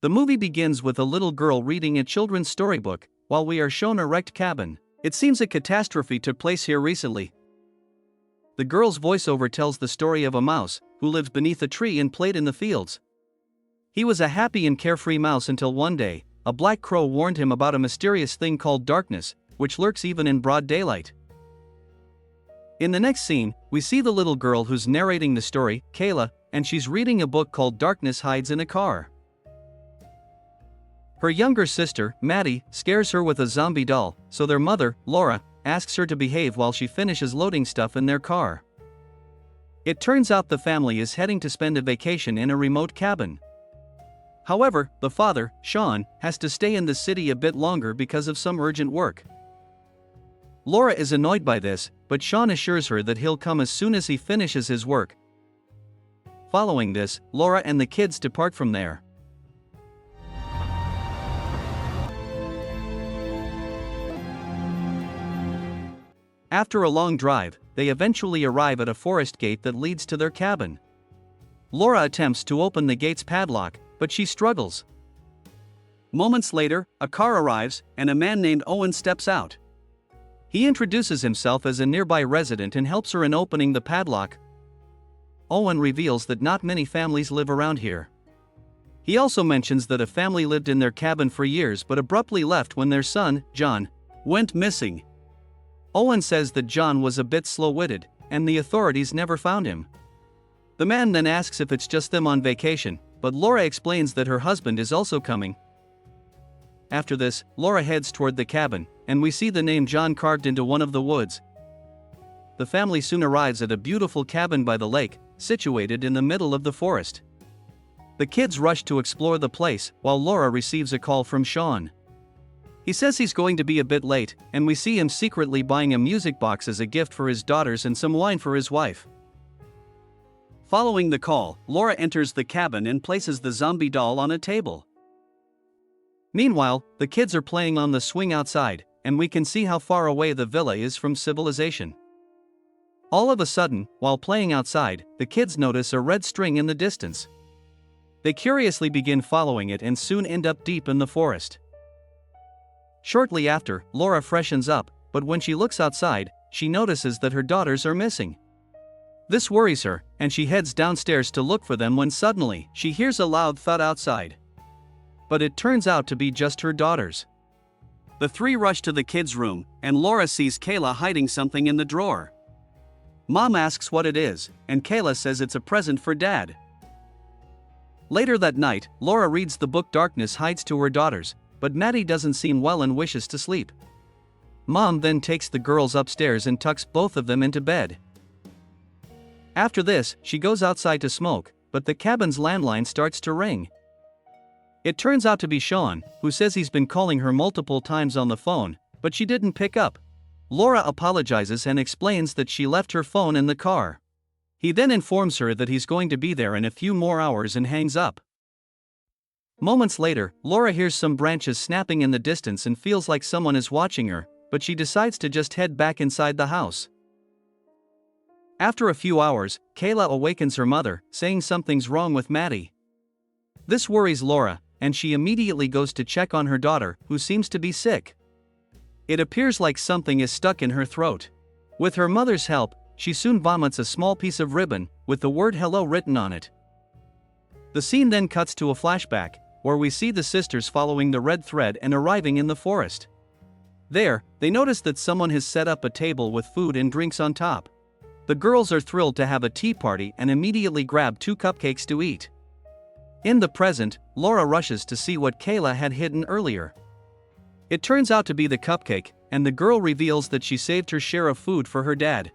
The movie begins with a little girl reading a children's storybook, while we are shown a wrecked cabin. It seems a catastrophe took place here recently. The girl's voiceover tells the story of a mouse who lives beneath a tree and played in the fields. He was a happy and carefree mouse until one day, a black crow warned him about a mysterious thing called darkness, which lurks even in broad daylight. In the next scene, we see the little girl who's narrating the story, Kayla, and she's reading a book called Darkness Hides in a Car. Her younger sister, Maddie, scares her with a zombie doll, so their mother, Laura, asks her to behave while she finishes loading stuff in their car. It turns out the family is heading to spend a vacation in a remote cabin. However, the father, Sean, has to stay in the city a bit longer because of some urgent work. Laura is annoyed by this, but Sean assures her that he'll come as soon as he finishes his work. Following this, Laura and the kids depart from there. After a long drive, they eventually arrive at a forest gate that leads to their cabin. Laura attempts to open the gate's padlock, but she struggles. Moments later, a car arrives, and a man named Owen steps out. He introduces himself as a nearby resident and helps her in opening the padlock. Owen reveals that not many families live around here. He also mentions that a family lived in their cabin for years but abruptly left when their son, John, went missing. Owen says that John was a bit slow-witted, and the authorities never found him. The man then asks if it's just them on vacation, but Laura explains that her husband is also coming. After this, Laura heads toward the cabin, and we see the name John carved into one of the woods. The family soon arrives at a beautiful cabin by the lake, situated in the middle of the forest. The kids rush to explore the place, while Laura receives a call from Sean. He says he's going to be a bit late, and we see him secretly buying a music box as a gift for his daughters and some wine for his wife. Following the call, Laura enters the cabin and places the zombie doll on a table. Meanwhile, the kids are playing on the swing outside, and we can see how far away the villa is from civilization. All of a sudden, while playing outside, the kids notice a red string in the distance. They curiously begin following it and soon end up deep in the forest. Shortly after, Laura freshens up, but when she looks outside, she notices that her daughters are missing. This worries her, and she heads downstairs to look for them when suddenly, she hears a loud thud outside. But it turns out to be just her daughters. The three rush to the kids' room, and Laura sees Kayla hiding something in the drawer. Mom asks what it is, and Kayla says it's a present for Dad. Later that night, Laura reads the book Darkness Hides to her daughters, but Maddie doesn't seem well and wishes to sleep. Mom then takes the girls upstairs and tucks both of them into bed. After this, she goes outside to smoke, but the cabin's landline starts to ring. It turns out to be Sean, who says he's been calling her multiple times on the phone, but she didn't pick up. Laura apologizes and explains that she left her phone in the car. He then informs her that he's going to be there in a few more hours and hangs up. Moments later, Laura hears some branches snapping in the distance and feels like someone is watching her, but she decides to just head back inside the house. After a few hours, Kayla awakens her mother, saying something's wrong with Maddie. This worries Laura, and she immediately goes to check on her daughter, who seems to be sick. It appears like something is stuck in her throat. With her mother's help, she soon vomits a small piece of ribbon, with the word hello written on it. The scene then cuts to a flashback, where we see the sisters following the red thread and arriving in the forest. There, they notice that someone has set up a table with food and drinks on top. The girls are thrilled to have a tea party and immediately grab 2 cupcakes to eat. In the present, Laura rushes to see what Kayla had hidden earlier. It turns out to be the cupcake, and the girl reveals that she saved her share of food for her dad.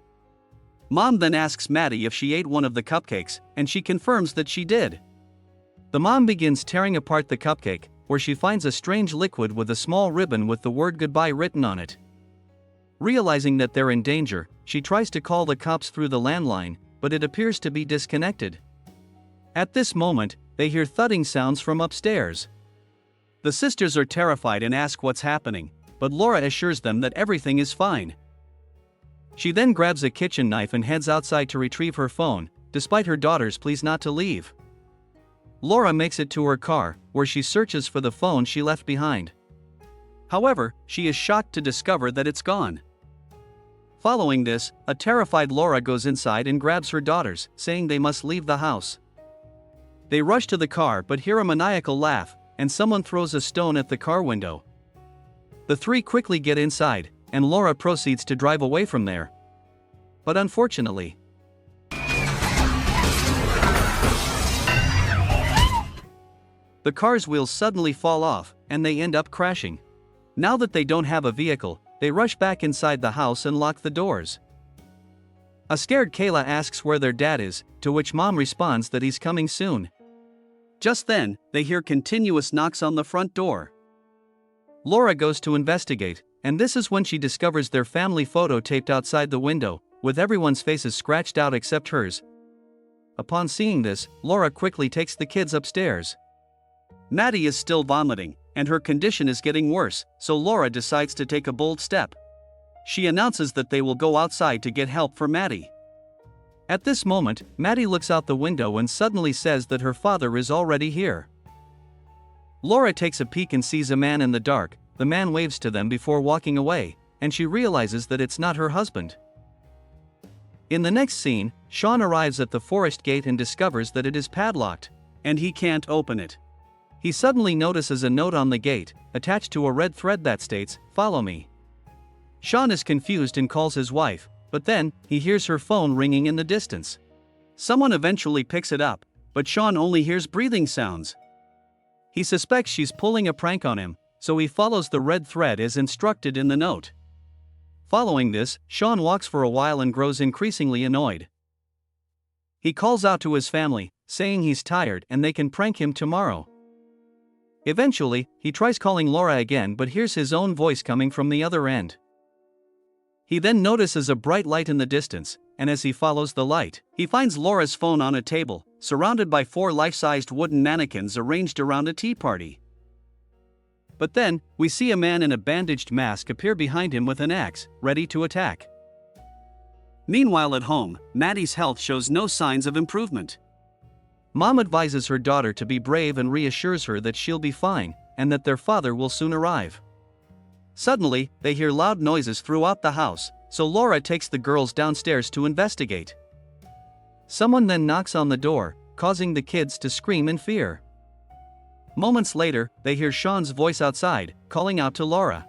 Mom then asks Maddie if she ate one of the cupcakes, and she confirms that she did. The mom begins tearing apart the cupcake, where she finds a strange liquid with a small ribbon with the word goodbye written on it. Realizing that they're in danger, she tries to call the cops through the landline, but it appears to be disconnected. At this moment, they hear thudding sounds from upstairs. The sisters are terrified and ask what's happening, but Laura assures them that everything is fine. She then grabs a kitchen knife and heads outside to retrieve her phone, despite her daughter's pleas not to leave. Laura makes it to her car, where she searches for the phone she left behind. However, she is shocked to discover that it's gone. Following this, a terrified Laura goes inside and grabs her daughters, saying they must leave the house. They rush to the car but hear a maniacal laugh, and someone throws a stone at the car window. The three quickly get inside, and Laura proceeds to drive away from there. But unfortunately, the car's wheels suddenly fall off, and they end up crashing. Now that they don't have a vehicle, they rush back inside the house and lock the doors. A scared Kayla asks where their dad is, to which Mom responds that he's coming soon. Just then, they hear continuous knocks on the front door. Laura goes to investigate, and this is when she discovers their family photo taped outside the window, with everyone's faces scratched out except hers. Upon seeing this, Laura quickly takes the kids upstairs. Maddie is still vomiting, and her condition is getting worse, so Laura decides to take a bold step. She announces that they will go outside to get help for Maddie. At this moment, Maddie looks out the window and suddenly says that her father is already here. Laura takes a peek and sees a man in the dark. The man waves to them before walking away, and she realizes that it's not her husband. In the next scene, Sean arrives at the forest gate and discovers that it is padlocked, and he can't open it. He suddenly notices a note on the gate, attached to a red thread that states, "Follow me." Sean is confused and calls his wife, but then, he hears her phone ringing in the distance. Someone eventually picks it up, but Sean only hears breathing sounds. He suspects she's pulling a prank on him, so he follows the red thread as instructed in the note. Following this, Sean walks for a while and grows increasingly annoyed. He calls out to his family, saying he's tired and they can prank him tomorrow. Eventually, he tries calling Laura again but hears his own voice coming from the other end. He then notices a bright light in the distance, and as he follows the light, he finds Laura's phone on a table, surrounded by 4 life-sized wooden mannequins arranged around a tea party. But then, we see a man in a bandaged mask appear behind him with an axe, ready to attack. Meanwhile at home, Maddie's health shows no signs of improvement. Mom advises her daughter to be brave and reassures her that she'll be fine, and that their father will soon arrive. Suddenly, they hear loud noises throughout the house, so Laura takes the girls downstairs to investigate. Someone then knocks on the door, causing the kids to scream in fear. Moments later, they hear Sean's voice outside, calling out to Laura.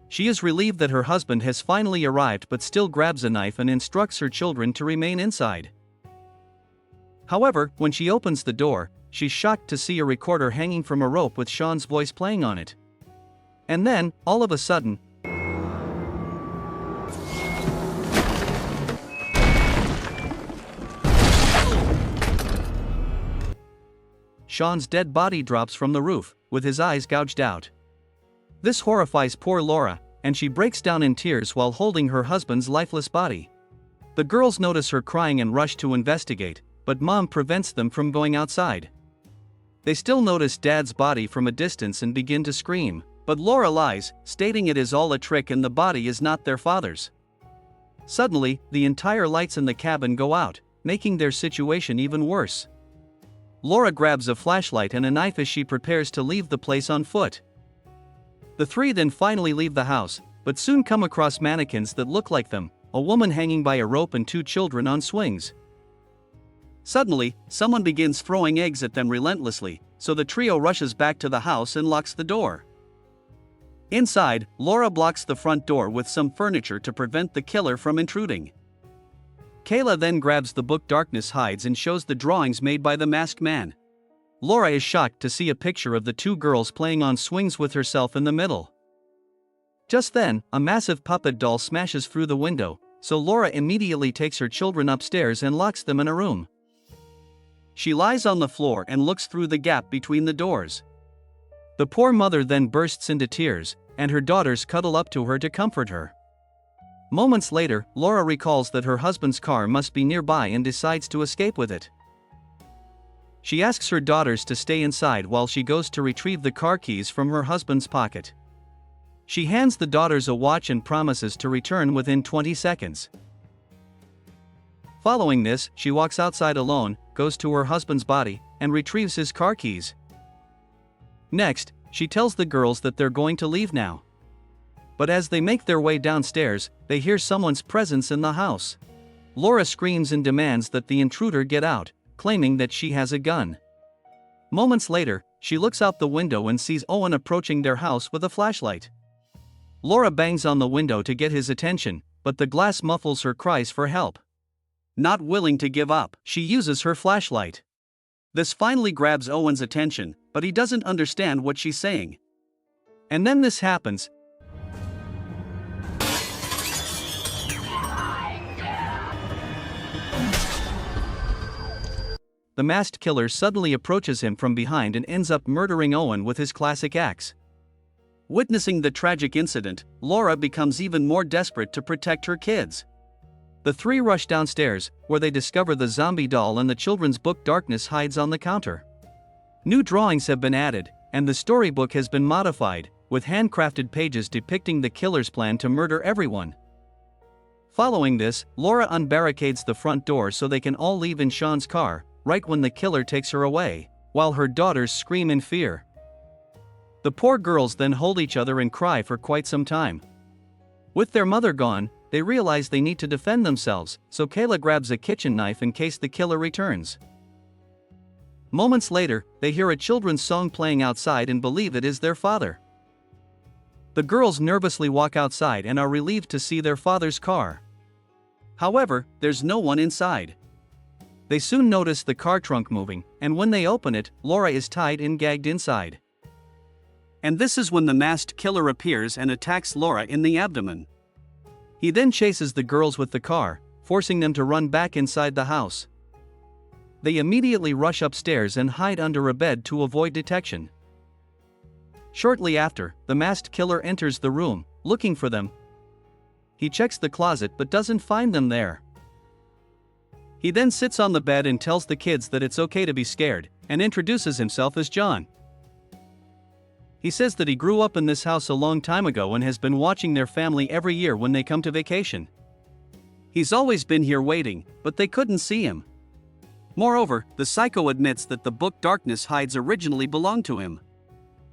She is relieved that her husband has finally arrived but still grabs a knife and instructs her children to remain inside. However, when she opens the door, she's shocked to see a recorder hanging from a rope with Sean's voice playing on it. And then, all of a sudden, Sean's dead body drops from the roof, with his eyes gouged out. This horrifies poor Laura, and she breaks down in tears while holding her husband's lifeless body. The girls notice her crying and rush to investigate, but Mom prevents them from going outside. They still notice Dad's body from a distance and begin to scream, but Laura lies, stating it is all a trick and the body is not their father's. Suddenly, the entire lights in the cabin go out, making their situation even worse. Laura grabs a flashlight and a knife as she prepares to leave the place on foot. The three then finally leave the house, but soon come across mannequins that look like them, a woman hanging by a rope and 2 children on swings. Suddenly, someone begins throwing eggs at them relentlessly, so the trio rushes back to the house and locks the door. Inside, Laura blocks the front door with some furniture to prevent the killer from intruding. Kayla then grabs the book Darkness Hides and shows the drawings made by the masked man. Laura is shocked to see a picture of the 2 girls playing on swings with herself in the middle. Just then, a massive puppet doll smashes through the window, so Laura immediately takes her children upstairs and locks them in a room. She lies on the floor and looks through the gap between the doors. The poor mother then bursts into tears, and her daughters cuddle up to her to comfort her. Moments later, Laura recalls that her husband's car must be nearby and decides to escape with it. She asks her daughters to stay inside while she goes to retrieve the car keys from her husband's pocket. She hands the daughters a watch and promises to return within 20 seconds. Following this, she walks outside alone, goes to her husband's body, and retrieves his car keys. Next, she tells the girls that they're going to leave now. But as they make their way downstairs, they hear someone's presence in the house. Laura screams and demands that the intruder get out, claiming that she has a gun. Moments later, she looks out the window and sees Owen approaching their house with a flashlight. Laura bangs on the window to get his attention, but the glass muffles her cries for help. Not willing to give up, she uses her flashlight. This finally grabs Owen's attention, but he doesn't understand what she's saying. And then this happens. The masked killer suddenly approaches him from behind and ends up murdering Owen with his classic axe. Witnessing the tragic incident, Laura becomes even more desperate to protect her kids. The three rush downstairs, where they discover the zombie doll and the children's book Darkness hides on the counter. New drawings have been added, and the storybook has been modified, with handcrafted pages depicting the killer's plan to murder everyone. Following this, Laura unbarricades the front door so they can all leave in Sean's car, right when the killer takes her away, while her daughters scream in fear. The poor girls then hold each other and cry for quite some time. With their mother gone, they realize they need to defend themselves, so Kayla grabs a kitchen knife in case the killer returns. Moments later, they hear a children's song playing outside and believe it is their father. The girls nervously walk outside and are relieved to see their father's car. However, there's no one inside. They soon notice the car trunk moving, and when they open it, Laura is tied and gagged inside. And this is when the masked killer appears and attacks Laura in the abdomen. He then chases the girls with the car, forcing them to run back inside the house. They immediately rush upstairs and hide under a bed to avoid detection. Shortly after, the masked killer enters the room, looking for them. He checks the closet but doesn't find them there. He then sits on the bed and tells the kids that it's okay to be scared, and introduces himself as John. He says that he grew up in this house a long time ago and has been watching their family every year when they come to vacation. He's always been here waiting, but they couldn't see him. Moreover, the psycho admits that the book Darkness hides originally belonged to him.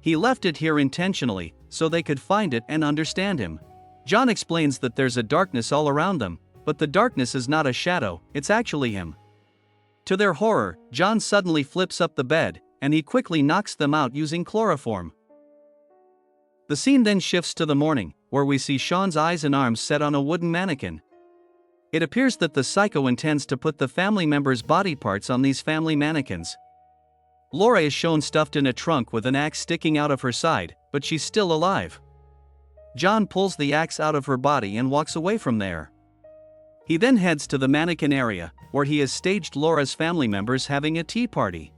He left it here intentionally, so they could find it and understand him. John explains that there's a darkness all around them, but the darkness is not a shadow, it's actually him. To their horror, John suddenly flips up the bed, and he quickly knocks them out using chloroform. The scene then shifts to the morning, where we see Sean's eyes and arms set on a wooden mannequin. It appears that the psycho intends to put the family members' body parts on these family mannequins. Laura is shown stuffed in a trunk with an axe sticking out of her side, but she's still alive. John pulls the axe out of her body and walks away from there. He then heads to the mannequin area, where he has staged Laura's family members having a tea party.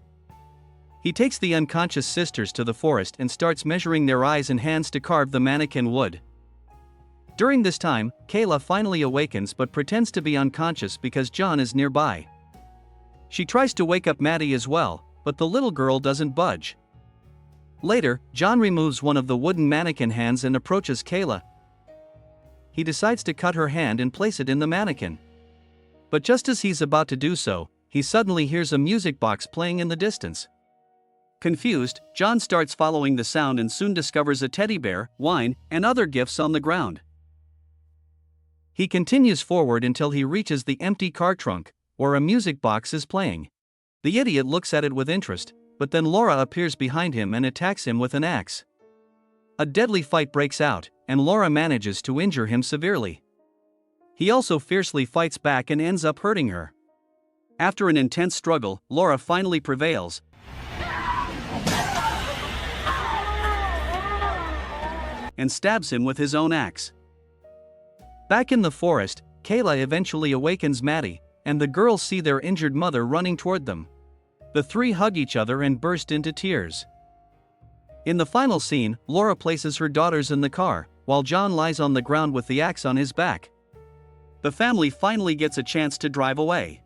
He takes the unconscious sisters to the forest and starts measuring their eyes and hands to carve the mannequin wood. During this time, Kayla finally awakens but pretends to be unconscious because John is nearby. She tries to wake up Maddie as well, but the little girl doesn't budge. Later, John removes one of the wooden mannequin hands and approaches Kayla. He decides to cut her hand and place it in the mannequin. But just as he's about to do so, he suddenly hears a music box playing in the distance. Confused, John starts following the sound and soon discovers a teddy bear, wine, and other gifts on the ground. He continues forward until he reaches the empty car trunk, where a music box is playing. The idiot looks at it with interest, but then Laura appears behind him and attacks him with an axe. A deadly fight breaks out, and Laura manages to injure him severely. He also fiercely fights back and ends up hurting her. After an intense struggle, Laura finally prevails and stabs him with his own axe. Back in the forest, Kayla eventually awakens Maddie, and the girls see their injured mother running toward them. The three hug each other and burst into tears. In the final scene, Laura places her daughters in the car, while John lies on the ground with the axe on his back. The family finally gets a chance to drive away.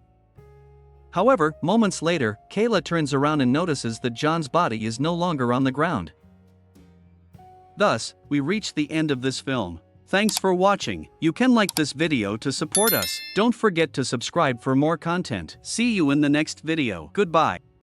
However, moments later, Kayla turns around and notices that John's body is no longer on the ground. Thus, we reach the end of this film. Thanks for watching. You can like this video to support us. Don't forget to subscribe for more content. See you in the next video. Goodbye.